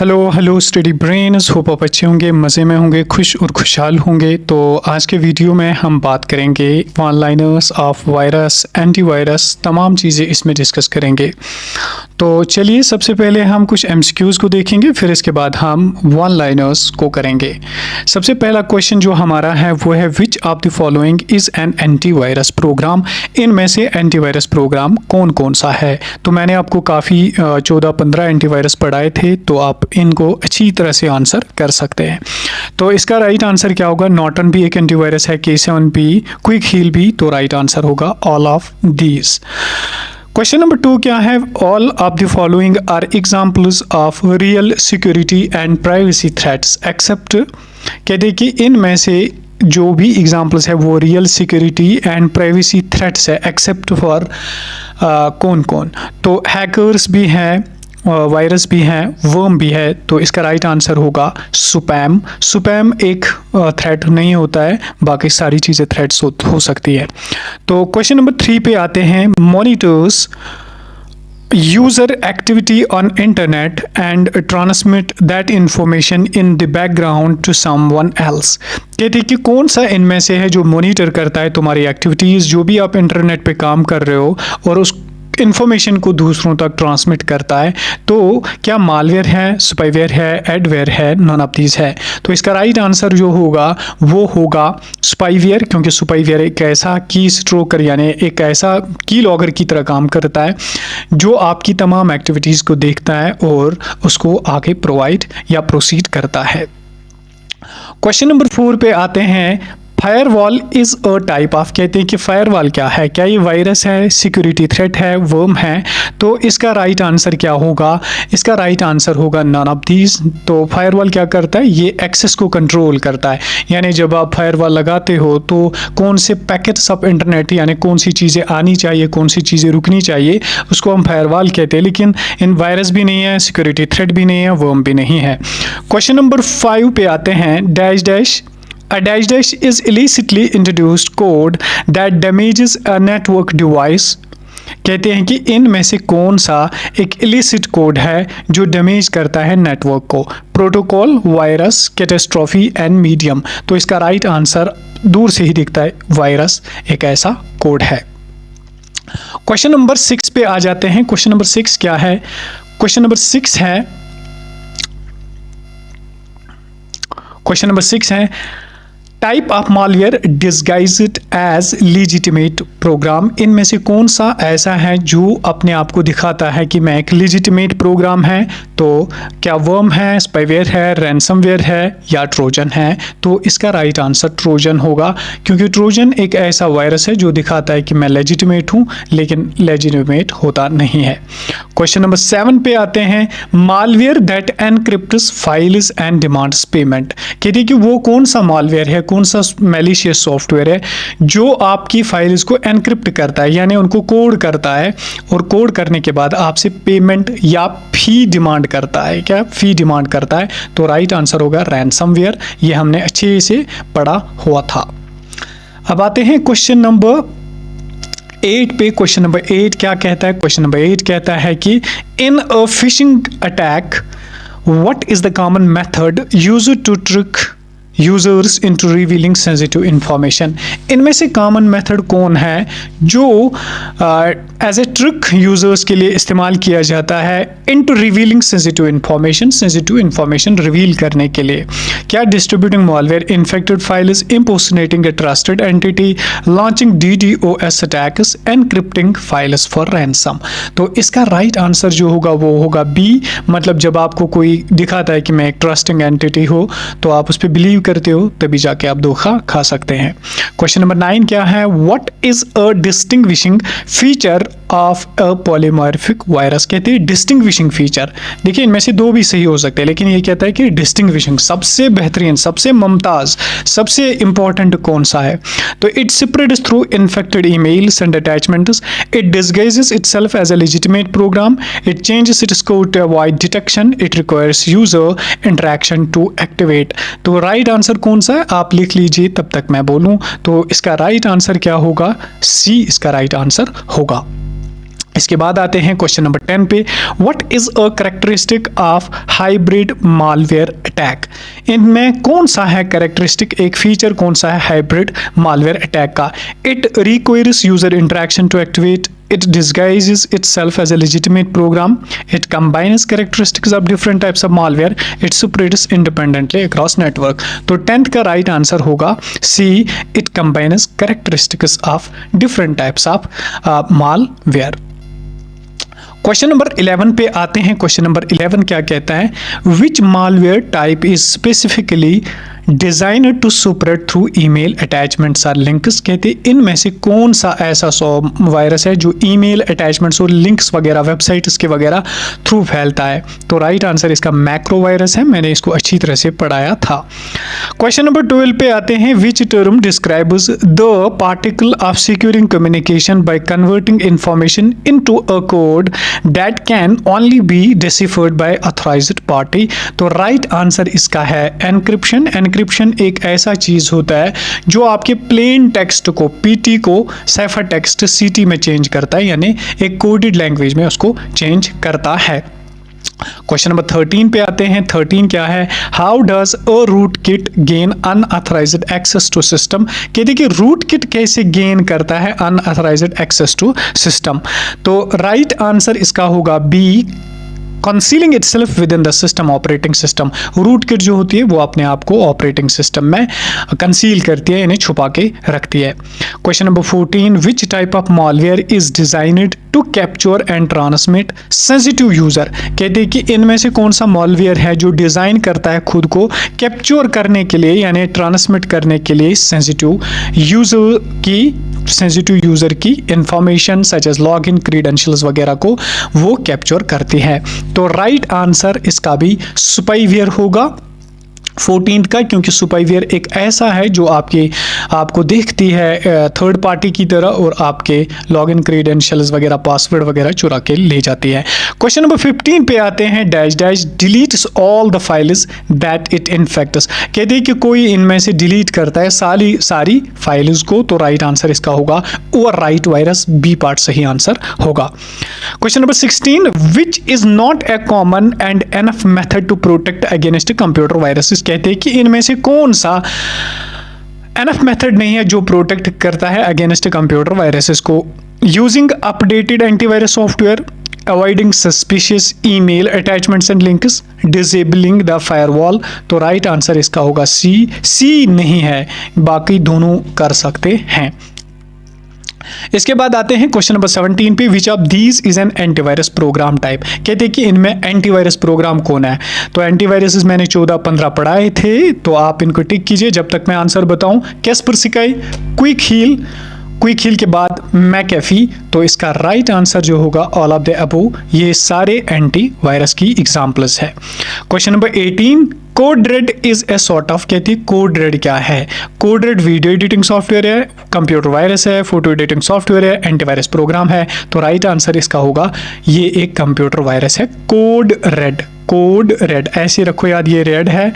Hello study brains, hope आप अच्छे होंगे, मज़े में होंगे, खुश और खुशहाल होंगे। तो आज के वीडियो में हम बात करेंगे one liners of virus, antivirus, तमाम चीज़ें इसमें डिस्कस करेंगे। तो चलिए सबसे पहले हम कुछ एमसीक्यूज़ को देखेंगे, फिर इसके बाद हम वन लाइनर्स को करेंगे। सबसे पहला क्वेश्चन जो हमारा है वो है which of the following is an antivirus program. इनमें से एंटीवायरस प्रोग्राम कौन कौन सा है। तो मैंने आपको काफ़ी 14-15 एंटीवायरस पढ़ाए थे, तो आप इनको अच्छी तरह से आंसर कर सकते हैं। तो इसका राइट आंसर क्या होगा। नॉर्टन भी एक एंटीवायरस है, K7 भी, क्विक हील भी। तो राइट आंसर होगा all of these. Question number 2 क्या है। All of the following are examples of real security and privacy threats except. कहते हैं कि इनमें से जो भी एग्जाम्पल्स है वो real security and privacy threats है, एक्सेप्ट फॉर कौन कौन। तो हैकर्स भी हैं, वायरस भी हैं, वर्म भी है। तो इसका राइट आंसर होगा स्पैम। स्पैम एक थ्रेट नहीं होता है, बाकी सारी चीज़ें थ्रेट्स हो सकती है। तो क्वेश्चन नंबर 3 पे आते हैं। Monitors user activity on internet and transmit that information in the background to someone else. कहते हैं कि कौन सा इनमें से है जो मॉनिटर करता है तुम्हारी एक्टिविटीज़, जो भी आप इंटरनेट पे काम कर रहे हो, और उस इन्फॉर्मेशन को दूसरों तक ट्रांसमिट करता है। तो क्या मालवेयर है, स्पाईवेयर है, एडवेयर है, नॉन ऑफ दीज है। तो इसका राइट आंसर जो होगा वो होगा स्पाईवेयर, क्योंकि स्पाईवेयर एक ऐसा की स्ट्रोकर यानी एक ऐसा की लॉगर की तरह काम करता है जो आपकी तमाम एक्टिविटीज़ को देखता है और उसको आगे प्रोवाइड या प्रोसीड करता है। क्वेश्चन नंबर 4 पे आते हैं। Firewall is a type of. कहते हैं कि फायरवॉल क्या है, क्या ये वायरस है, सिक्योरिटी थ्रेट है, वर्म है। तो इसका राइट आंसर क्या होगा। इसका राइट आंसर होगा नॉन ऑफ दीज। तो फायरवॉल क्या करता है, ये एक्सेस को कंट्रोल करता है। यानी जब आप फायरवॉल लगाते हो तो कौन से पैकेट्स ऑफ इंटरनेट यानी कौन सी चीज़ें आनी चाहिए, कौन सी चीज़ें रुकनी चाहिए, उसको हम फायरवॉल कहते हैं। लेकिन इन वायरस भी नहीं है, सिक्योरिटी थ्रेट भी नहीं है, वर्म भी नहीं है। क्वेश्चन नंबर 5 पे आते हैं। Dash dash A dash dash is illicitly introduced code that damages a network device। कहते हैं कि इनमें से कौन सा एक इलिसिट कोड है जो डैमेज करता है नेटवर्क को। Protocol, virus, catastrophe and medium. तो इसका राइट आंसर दूर से ही दिखता है, वायरस एक ऐसा कोड है। क्वेश्चन नंबर 6 पे आ जाते हैं। क्वेश्चन नंबर 6 क्या है। क्वेश्चन नंबर 6 है, क्वेश्चन नंबर 6 है type of malware disguised as legitimate program. इनमें से कौन सा ऐसा है जो अपने आप को दिखाता है कि मैं एक लीजिटिमेट प्रोग्राम है। तो क्या वर्म है, स्पाईवेयर है, रैंसमवेयर है या ट्रोजन है। तो इसका राइट आंसर ट्रोजन होगा, क्योंकि ट्रोजन एक ऐसा वायरस है जो दिखाता है कि मैं लेजिटिमेट हूँ, लेकिन लेजिटिमेट होता नहीं है। क्वेश्चन नंबर 7 पे आते हैं। Malware that encrypts files and demands payment. कहते कि वो कौन सा मालवेयर है, कौन सा मैलिशियस सॉफ्टवेयर है जो आपकी फाइल्स को एनक्रिप्ट करता है, यानी उनको कोड करता है, और कोड करने के बाद आपसे पेमेंट या फी डिमांड करता है। क्या फी डिमांड करता है। तो राइट आंसर होगा रैंसमवेयर। ये हमने अच्छे से पढ़ा हुआ था। अब आते हैं क्वेश्चन नंबर 8 पे। क्वेश्चन नंबर 8 क्या कहता है। क्वेश्चन नंबर 8 कहता है कि in a phishing attack what is the common method used to trick users into revealing sensitive information. इनमें से कॉमन मेथड कौन है जो एज ए ट्रिक यूजर्स के लिए इस्तेमाल किया जाता है into revealing sensitive information reveal करने के लिए। क्या distributing malware, infected files, impersonating A trusted entity, launching DDoS attacks, एनक्रिप्टिंग files for ransom. तो इसका राइट आंसर जो होगा वो होगा बी। मतलब जब आपको कोई दिखाता है कि मैं एक ट्रस्टिंग एंटिटी हो तो आप उस पर बिलीव करते हो, तभी जाके आप धोखा खा सकते हैं। क्वेश्चन नंबर 9 क्या है। What is a distinguishing feature of a polymorphic virus. कहते हैं डिस्टिंग्विशिंग फीचर। देखिए इनमें से दो भी सही हो सकते हैं, लेकिन ये कहता है कि डिस्टिंग्विशिंग सबसे बेहतरीन, सबसे मुमताज, सबसे इंपॉर्टेंट कौन सा है। तो it spreads through infected emails and attachments, it disguises itself as a legitimate program, it changes its code to avoid detection, it requires user interaction to activate. तो राइट आंसर कौन सा है आप लिख लीजिए तब तक मैं बोलूं। तो इसका राइट आंसर क्या होगा, सी इसका राइट आंसर होगा। इसके बाद आते हैं क्वेश्चन नंबर 10 पे, what is a characteristic of hybrid malware attack. इनमें कौन सा है कैरेक्टरिस्टिक, एक फीचर कौन सा है हाइब्रिड मालवेयर अटैक का। It requires user interaction to activate, it disguises itself as a legitimate program, it combines characteristics of different types of malware, it spreads independently across network। तो 10th का right answer होगा सी, it combines characteristics of different types of malware। Question number 11 पे आते हैं। Question number 11 क्या कहता है, which malware type is specifically designer to spread through email attachments or links. कहते हैं इनमें से कौन सा ऐसा वायरस है जो ईमेल अटैचमेंट्स और लिंक्स वगैरह वेबसाइट्स के वगैरह थ्रू फैलता है। तो राइट आंसर इसका मैक्रो वायरस है, मैंने इसको अच्छी तरह से पढ़ाया था। क्वेश्चन नंबर 12 पे आते हैं, which term describes the particle of securing communication by converting information into a code that can only be deciphered by authorized party. तो राइट आंसर इसका है एनक्रिप्शन। एनक्रिप्शन एक ऐसा चीज होता है जो आपके प्लेन टेक्स्ट को, पीटी को साइफर टेक्स्ट सीटी में चेंज करता है, यानी एक कोडेड लैंग्वेज में उसको चेंज करता है। क्वेश्चन नंबर 13 पे आते हैं। 13 क्या है, how does a root kit gain unauthorized access to system. कहते कि रूट किट कैसे गेन करता है अनऑथराइज्ड एक्सेस टू सिस्टम। तो राइट आंसर इसका होगा B, concealing itself within the system operating system. Root kit जो होती है वो अपने आप को ऑपरेटिंग सिस्टम में कंसील करती है, इन्हें छुपा के रखती है। Question number 14, which type of malware is designed to capture and transmit sensitive user. कहते हैं कि इनमें से कौन सा मालवेयर है जो डिजाइन करता है खुद को कैप्चर करने के लिए, यानी ट्रांसमिट करने के लिए सेंसिटिव यूजर की information such as log in, credentials वगैरह को वो कैप्चर करती है। तो राइट आंसर इसका भी स्पाईवेयर होगा 14 का, क्योंकि स्पाईवेयर एक ऐसा है जो आपको देखती है थर्ड पार्टी की तरह और आपके लॉगिन क्रीडेंशियल्स वगैरह, पासवर्ड वगैरह चुरा के ले जाती है। क्वेश्चन नंबर 15 पे आते हैं, dash dash deletes all the files that it infects. कहते हैं कि कोई इनमें से डिलीट करता है सारी फाइल्स को। तो राइट आंसर इसका होगा overwrite virus, B part सही आंसर होगा। Question number 16, which is not a common and enough method to protect against computer viruses. कहते हैं कि इनमें से कौन सा एनफ मेथड नहीं है जो प्रोटेक्ट करता है अगेंस्ट कंप्यूटर वायरसेस को। Using updated antivirus software, avoiding suspicious email attachments and links, disabling the firewall. तो राइट आंसर इसका होगा सी नहीं है, बाकी दोनों कर सकते हैं। इसके बाद आते हैं क्वेश्चन नंबर 17 पे, which of these is an antivirus program type. कहते हैं कि इनमें एंटीवायरस प्रोग्राम कौन है। तो एंटीवायरस मैंने 14-15 पढ़ाए थे, तो आप इनको टिक कीजिए जब तक मैं आंसर बताऊं। कैस्परसिकाई, क्विक हील के बाद मैकेफी। तो इसका राइट आंसर जो होगा ऑल ऑफ द अबव, ये सारे एंटीवायरस की एग्जांपल्स है। Question number 18, code red is a sort of. कहती है कोड रेड क्या है। Code red video editing software है, कंप्यूटर वायरस है, फोटो एडिटिंग सॉफ्टवेयर है, एंटीवायरस प्रोग्राम है। तो राइट आंसर इसका होगा ये एक कंप्यूटर वायरस है, कोड रेड ऐसे रखो याद, ये रेड है,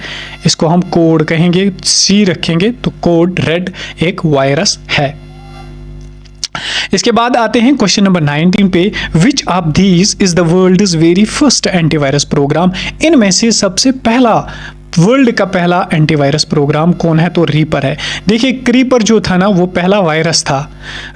इसको हम कोड कहेंगे, सी रखेंगे तो कोड रेड एक वायरस है। इसके बाद आते हैं क्वेश्चन नंबर 19 पे, which of these is the world's very first antivirus program. इनमें से सबसे पहला, वर्ल्ड का पहला एंटीवायरस प्रोग्राम कौन है। तो रीपर है। देखिए क्रीपर जो था ना वो पहला वायरस था,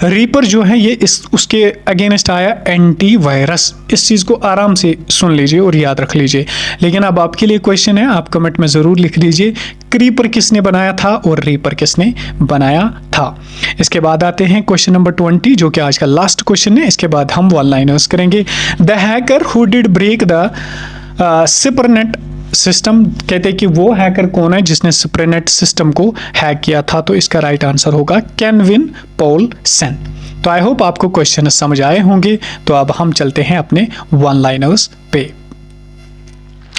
रीपर जो है ये उसके अगेंस्ट आया एंटीवायरस। इस चीज़ को आराम से सुन लीजिए और याद रख लीजिए। लेकिन अब आपके लिए क्वेश्चन है, आप कमेंट में ज़रूर लिख लीजिए क्रीपर किसने बनाया था और रीपर किसने बनाया था। इसके बाद आते हैं क्वेश्चन नंबर 20 जो कि आज का लास्ट क्वेश्चन है। इसके बाद हम वन लाइनर्स करेंगे। The hacker who did break the cybernet system. कहते हैं कि वो हैकर कौन है जिसने सिपरनेट सिस्टम को हैक किया था। तो इसका राइट आंसर होगा केविन पॉलसन। तो आई होप आपको क्वेश्चन समझ आए होंगे। तो अब हम चलते हैं अपने वन लाइनर्स पे।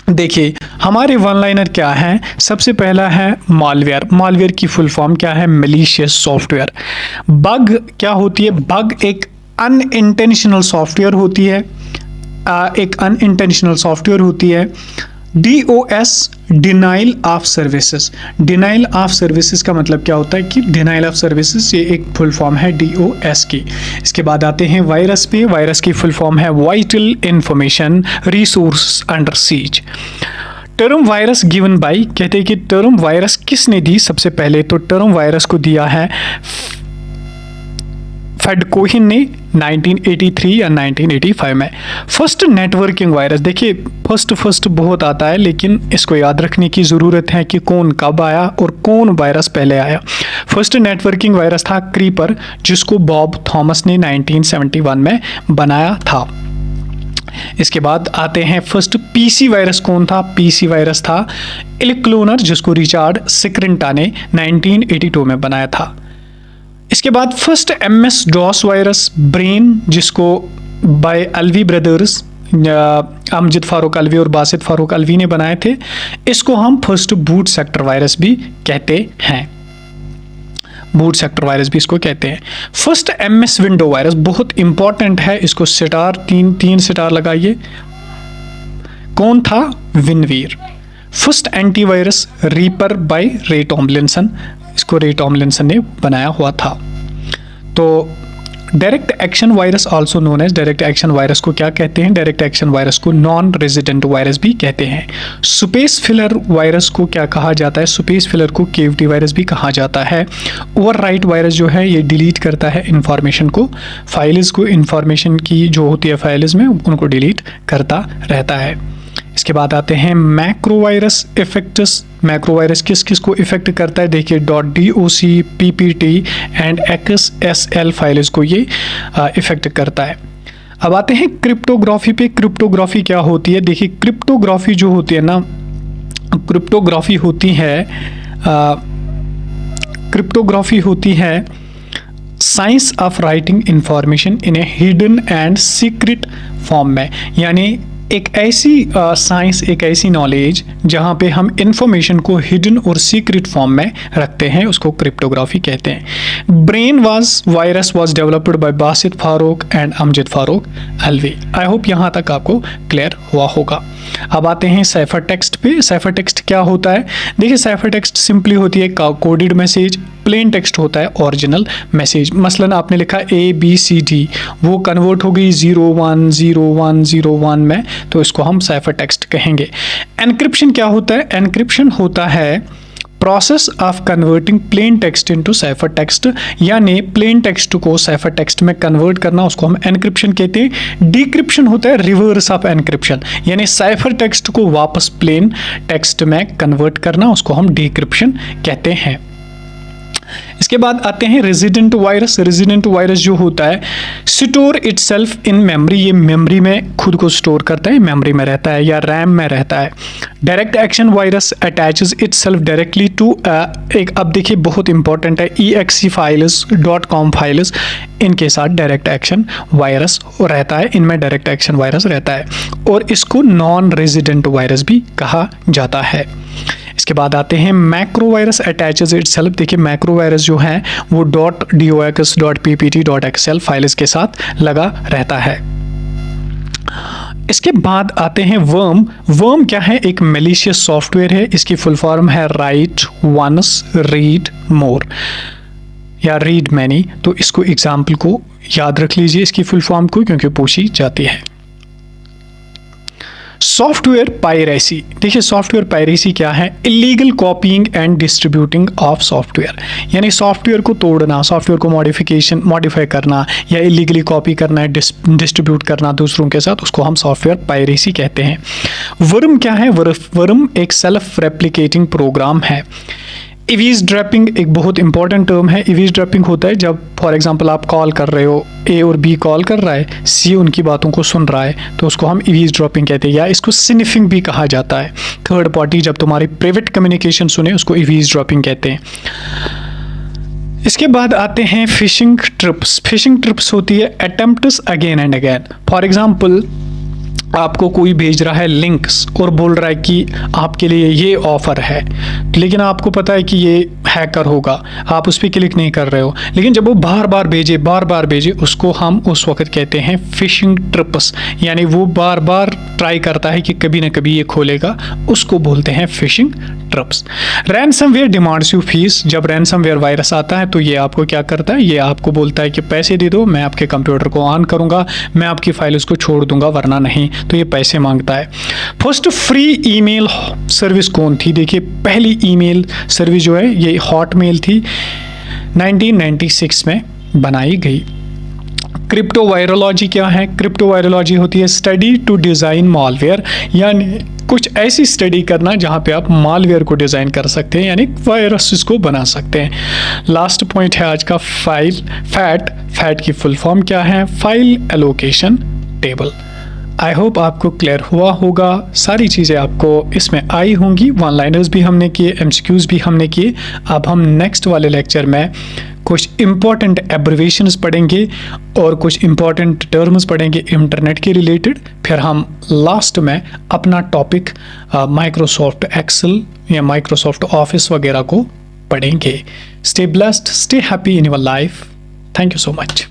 देखिए हमारे वन लाइनर क्या है। सबसे पहला है मालवेयर। मालवेयर की फुल फॉर्म क्या है, मैलिशियस सॉफ्टवेयर। बग क्या होती है, बग एक अनइंटेंशनल सॉफ्टवेयर होती है, DOS denial of services. Denial of services का मतलब क्या होता है कि डिनाइल ऑफ सर्विसेज ये एक फुल फॉर्म है DOS की। इसके बाद आते हैं वायरस पे। वायरस की फुल फॉर्म है vital information resource under seize. Term virus given by, कहते हैं कि टर्म वायरस किसने दी सबसे पहले, तो टर्म वायरस को दिया है फेडकोहिन ने 1983 या 1985 में। फर्स्ट नेटवर्किंग वायरस, देखिए फर्स्ट बहुत आता है लेकिन इसको याद रखने की ज़रूरत है कि कौन कब आया और कौन वायरस पहले आया। फर्स्ट नेटवर्किंग वायरस था क्रीपर, जिसको बॉब थॉमस ने 1971 में बनाया था। इसके बाद आते हैं फर्स्ट पीसी वायरस कौन था। पीसी वायरस था इलेक्ट्रोनर, जिसको रिचार्ड सिक्रेंटा ने 1982 में बनाया था। इसके बाद first MS DOS virus brain, जिसको बाय अलवी ब्रदर्स अमजद फारूक अलवी और बासित फारूक अलवी ने बनाए थे। इसको हम फर्स्ट बूट सेक्टर वायरस भी कहते हैं। बूट सेक्टर वायरस भी इसको कहते हैं। फर्स्ट MS विंडो वायरस बहुत इंपॉर्टेंट है, इसको स्टार तीन स्टार लगाइए। कौन था? विनवीर। First antivirus reaper by Ray Tomlinson, इसको रे टॉमलिंसन ने बनाया हुआ था। तो direct action virus also known as direct action virus को क्या कहते हैं? डायरेक्ट एक्शन वायरस को नॉन रेजिडेंट वायरस भी कहते हैं। स्पेस फिलर वायरस को क्या कहा जाता है? स्पेस फिलर को केविटी वायरस भी कहा जाता है। ओवरराइट वायरस जो है ये डिलीट करता है इंफॉर्मेशन को, फाइल्स को, इंफॉर्मेशन की जो होती है फाइल्स में उनको डिलीट करता रहता है। इसके बाद आते हैं मैक्रोवायरस इफेक्ट्स। मैक्रोवायरस किस किस को इफेक्ट करता है? देखिए .doc, PPT and XSL files को ये इफेक्ट करता है। अब आते हैं क्रिप्टोग्राफी पे। क्रिप्टोग्राफी क्या होती है? देखिए क्रिप्टोग्राफी जो होती है ना, क्रिप्टोग्राफी होती है science of writing information in A hidden and secret form में। यानी एक ऐसी साइंस, एक ऐसी नॉलेज जहाँ पे हम इंफॉर्मेशन को हिडन और सीक्रेट फॉर्म में रखते हैं, उसको क्रिप्टोग्राफी कहते हैं। Brain virus was developed by Basit Farooq and Amjad Farooq Alvi. I hope यहाँ तक आपको क्लियर हुआ होगा। अब आते हैं साइफर टेक्स्ट पे। साइफर टेक्स्ट क्या होता है? देखिए साइफर टेक्स्ट सिंपली होती है कोडेड मैसेज, प्लेन टेक्स्ट होता है ओरिजिनल मैसेज। मसलन आपने लिखा ABCD, वो कन्वर्ट हो गई 010101 में, तो इसको हम साइफर टेक्स्ट कहेंगे। एनक्रिप्शन क्या होता है? एनक्रिप्शन होता है process of converting plain text into cipher text, यानी प्लेन टेक्स्ट को साइफर टेक्स्ट में कन्वर्ट करना, उसको हम एनक्रिप्शन कहते हैं। डिक्रिप्शन होता है रिवर्स ऑफ एनक्रिप्शन, यानी साइफर टेक्स्ट को वापस प्लेन टेक्स्ट में कन्वर्ट करना, उसको हम डिक्रिप्शन कहते हैं। इसके बाद आते हैं रेजिडेंट वायरस। रेजिडेंट वायरस जो होता है स्टोर इटसेल्फ इन मेमोरी, ये मेमोरी में खुद को स्टोर करता है, मेमोरी में रहता है या रैम में रहता है। Direct action virus attaches itself directly to एक, अब देखिए बहुत इंपॉर्टेंट है, exe फाइल्स .com फाइल्स, इनके साथ डायरेक्ट एक्शन वायरस रहता है, इनमें डायरेक्ट एक्शन वायरस रहता है और इसको नॉन रेजिडेंट वायरस भी कहा जाता है। इसके बाद आते हैं मैक्रो वायरस अटैचेस इटसेल्फ। देखिए मैक्रो वायरस जो है वो .docs, .ppt, .xl फाइल्स के साथ लगा रहता है। इसके बाद आते हैं वर्म। वर्म क्या है? एक मैलिशियस सॉफ्टवेयर है, इसकी फुल फॉर्म है राइट वंस रीड मोर या रीड मैनी। तो इसको एग्जाम्पल को याद रख लीजिए, इसकी फुल फॉर्म को, क्योंकि पूछी जाती है। Software piracy. देखिए सॉफ्टवेयर पायरेसी क्या है? Illegal copying and distributing of software, यानी सॉफ्टवेयर को तोड़ना, सॉफ्टवेयर को मॉडिफाई करना या इलीगली कॉपी करना, डिस्ट्रीब्यूट करना दूसरों के साथ, उसको हम सॉफ्टवेयर पायरेसी कहते हैं। वर्म क्या है? वर्म एक सेल्फ रेप्लिकेटिंग प्रोग्राम है। इवीज ड्रैपिंग एक बहुत इंपॉर्टेंट टर्म है। इवीज ड्रैपिंग होता है जब फॉर एग्जांपल आप कॉल कर रहे हो, ए और बी कॉल कर रहा है, सी उनकी बातों को सुन रहा है, तो उसको हम इवीज ड्रॉपिंग कहते हैं, या इसको स्निफिंग भी कहा जाता है। थर्ड पार्टी जब तुम्हारी प्राइवेट कम्युनिकेशन सुने, उसको इवीज ड्रॉपिंग कहते हैं। इसके बाद आते हैं फिशिंग ट्रिप्स। फिशिंग ट्रिप्स होती है attempts again and again. For example आपको कोई भेज रहा है लिंक्स और बोल रहा है कि आपके लिए ये ऑफर है, लेकिन आपको पता है कि ये हैकर होगा, आप उस पर क्लिक नहीं कर रहे हो, लेकिन जब वो बार बार भेजे उसको हम उस वक्त कहते हैं फिशिंग ट्रिप्स, यानी वो बार बार ट्राई करता है कि कभी ना कभी ये खोलेगा, उसको बोलते हैं phishing traps. Ransomware demands you fees. जब रैनसमवेयर वायरस आता है तो ये आपको क्या करता है, ये आपको बोलता है कि पैसे दे दो, मैं आपके कंप्यूटर को ऑन करूंगा, मैं आपकी फाइल उसको छोड़ दूंगा, वरना नहीं। तो ये पैसे मांगता है। फर्स्ट फ्री ईमेल सर्विस कौन थी? देखिए, पहली ईमेल सर्विस जो है ये हॉटमेल थी, 1996 में बनाई गई। क्रिप्टो वायरोलॉजी क्या है? क्रिप्टो वायरोलॉजी होती है स्टडी टू डिज़ाइन मालवेयर, यानी कुछ ऐसी स्टडी करना जहाँ पे आप मालवेयर को डिज़ाइन कर सकते हैं, यानी वायरस को बना सकते हैं। लास्ट पॉइंट है आज का फैट की फुल फॉर्म क्या है? File allocation table. I hope आपको क्लियर हुआ होगा, सारी चीज़ें आपको इसमें आई होंगी। वन लाइनर्स भी हमने किए, एमसीक्यूज भी हमने किए। अब हम नेक्स्ट वाले लेक्चर में कुछ इंपॉर्टेंट एब्रिवेशंस पढ़ेंगे और कुछ इंपॉर्टेंट टर्म्स पढ़ेंगे इंटरनेट के रिलेटेड। फिर हम लास्ट में अपना टॉपिक माइक्रोसॉफ्ट एक्सेल या माइक्रोसॉफ्ट ऑफिस वगैरह को पढ़ेंगे। Stay blessed, stay happy in your life. Thank you so much.